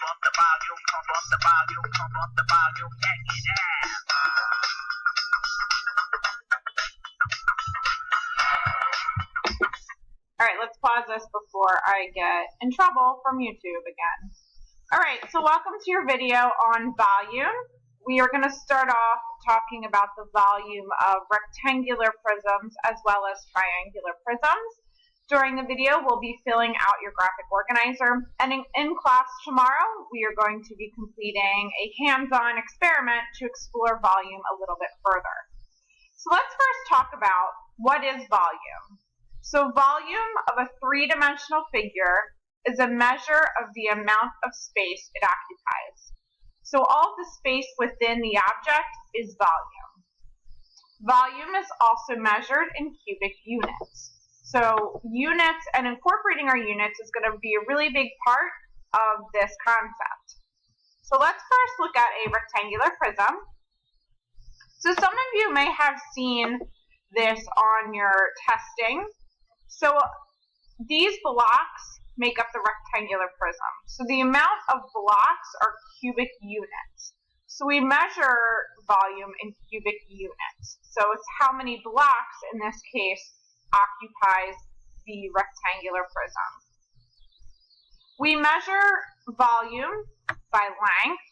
Alright, let's pause this before I get in trouble from YouTube again. Alright, so welcome to your video on volume. We are going to start off talking about the volume of rectangular prisms as well as triangular prisms. During the video, we'll be filling out your graphic organizer, and in class tomorrow, we are going to be completing a hands-on experiment to explore volume a little bit further. So let's first talk about what is volume. So volume of a three-dimensional figure is a measure of the amount of space it occupies. So all the space within the object is volume. Volume is also measured in cubic units. So units and incorporating our units is going to be a really big part of this concept. So let's first look at a rectangular prism. So some of you may have seen this on your testing. So these blocks make up the rectangular prism. So the amount of blocks are cubic units. So we measure volume in cubic units. So it's how many blocks, in this case, occupies the rectangular prism. We measure volume by length,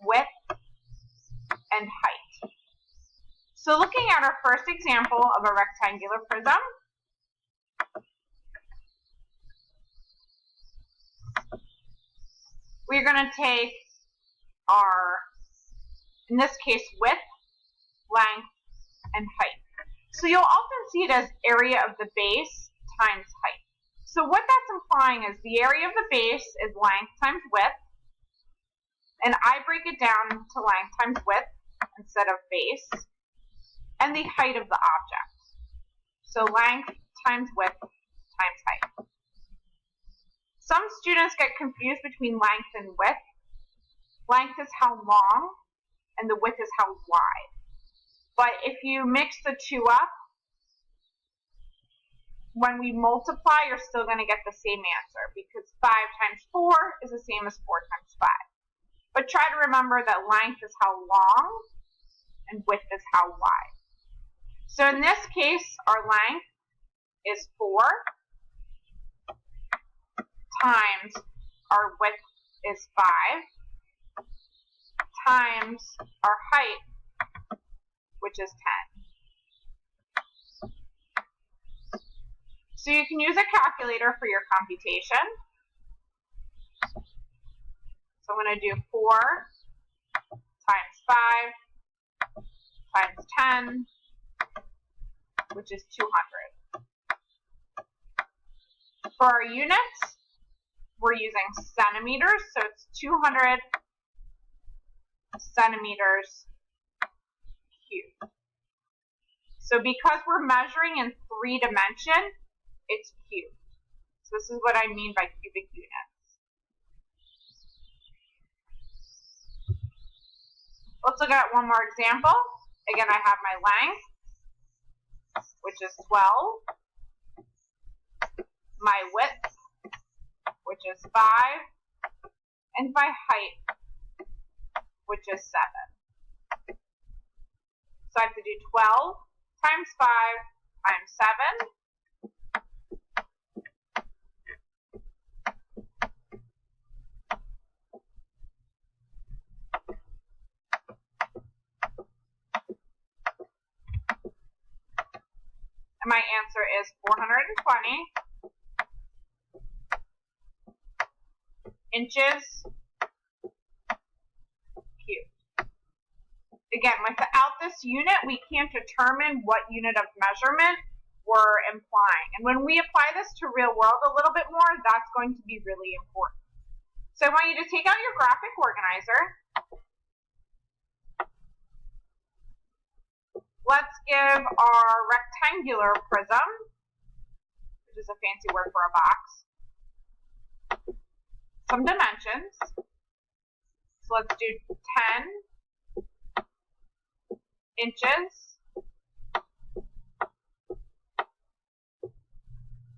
width, and height. So looking at our first example of a rectangular prism, we're going to take our, in this case, width, length, and height. So you'll often see it as area of the base times height. So what that's implying is the area of the base is length times width, and I break it down to length times width instead of base, and the height of the object. So length times width times height. Some students get confused between length and width. Length is how long, and the width is how wide. But if you mix the two up, when we multiply, you're still going to get the same answer, because 5 times 4 is the same as 4 times 5. But try to remember that length is how long, and width is how wide. So in this case, our length is 4 times our width is 5 times our height, which is 10. So you can use a calculator for your computation. So I'm going to do 4 times 5 times 10, which is 200. For our units, we're using centimeters, so it's 200 centimeters cubed. So because we're measuring in 3 dimensions, it's cubed. So this is what I mean by cubic units. Let's look at one more example. Again, I have my length, which is 12, my width, which is 5, and my height, which is 7. So I have to do 12 times 5 times 7. And my answer is 420 inches cubed. Again, without this unit, we can't determine what unit of measurement we're implying. And when we apply this to real world a little bit more, that's going to be really important. So I want you to take out your graphic organizer. Let's give our rectangular prism, which is a fancy word for a box, some dimensions. So let's do 10 inches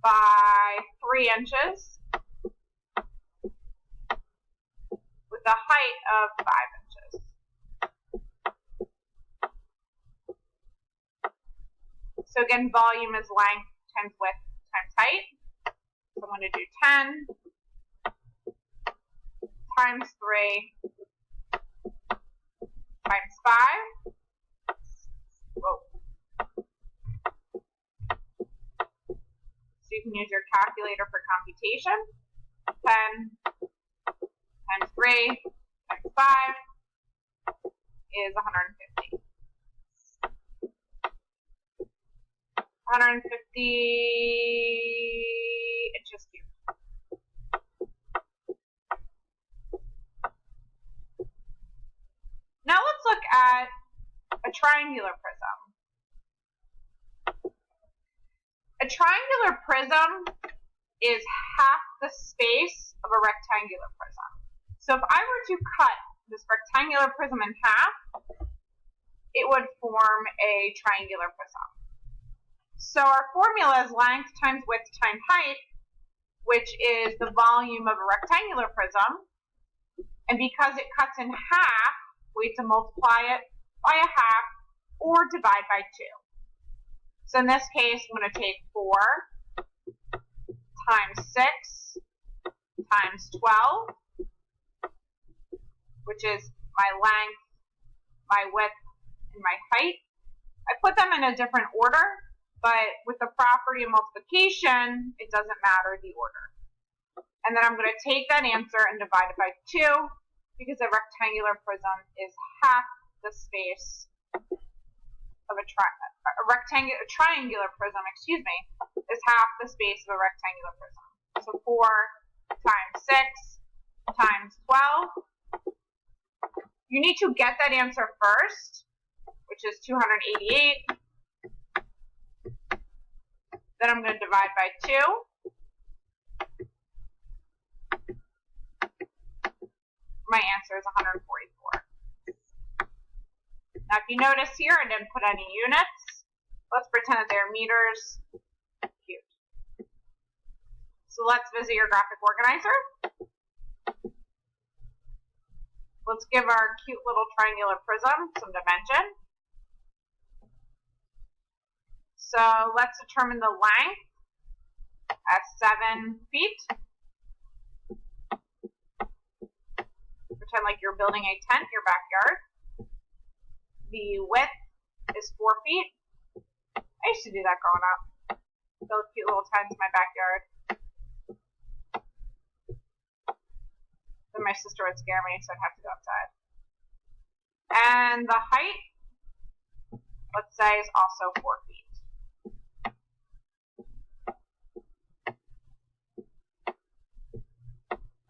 by 3 inches with a height of 5 inches. So again, volume is length times width times height. So I'm going to do 10 times 3 times 5. Whoa. So you can use your calculator for computation. 10 times 3 times 5 is 150. 150 inches cubed. Now let's look at a triangular prism. A triangular prism is half the space of a rectangular prism. So if I were to cut this rectangular prism in half, it would form a triangular prism. So our formula is length times width times height, which is the volume of a rectangular prism. And because it cuts in half, we have to multiply it by a half or divide by 2. So in this case, I'm going to take 4 times 6 times 12, which is my length, my width, and my height. I put them in a different order, but with the property of multiplication, it doesn't matter the order. And then I'm going to take that answer and divide it by 2, because a rectangular prism is half the space of a triangular prism, is half the space of a rectangular prism. So 4 times 6 times 12. You need to get that answer first, which is 288. Then I'm going to divide by 2. My answer is 144. Now if you notice here, I didn't put any units. Let's pretend that they're meters cubed. So let's visit your graphic organizer. Let's give our cute little triangular prism some dimension. So let's determine the length as 7 feet. Pretend like you're building a tent in your backyard. The width is 4 feet. I used to do that growing up. Build cute little tents in my backyard. Then my sister would scare me, so I'd have to go outside. And the height, let's say, is also 4 feet.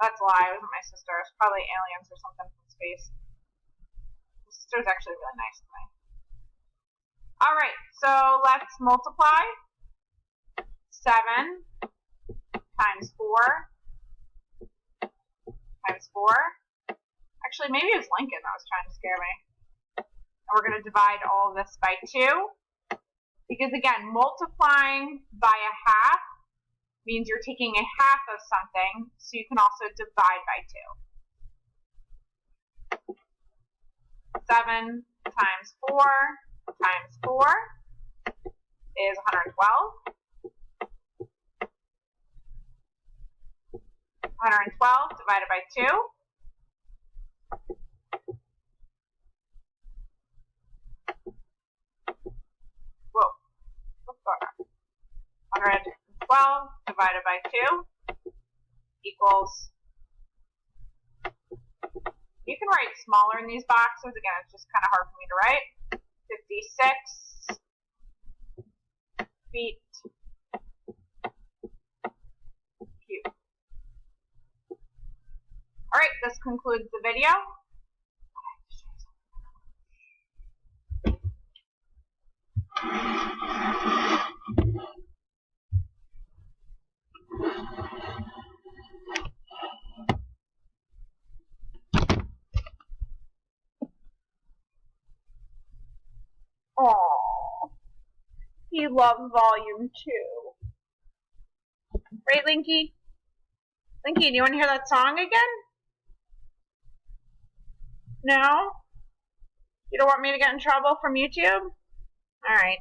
That's a lie. It wasn't my sister. It's probably aliens or something from space. My sister's actually really nice to me. Alright, so let's multiply 7 times 4 times 4. Actually, maybe it was Lincoln that was trying to scare me. And we're going to divide all of this by 2. Because again, multiplying by a half means you're taking a half of something, so you can also divide by 2. 7 times 4 times 4 is 112. 112 divided by 2. Whoa, what's going on? 112 divided by 2 equals, you can write smaller in these boxes, again it's just kind of hard for me to write, 56 feet cubed. Alright, this concludes the video. Aww, he loves volume 2. Right, Linky? Linky, do you want to hear that song again? No? You don't want me to get in trouble from YouTube? Alright.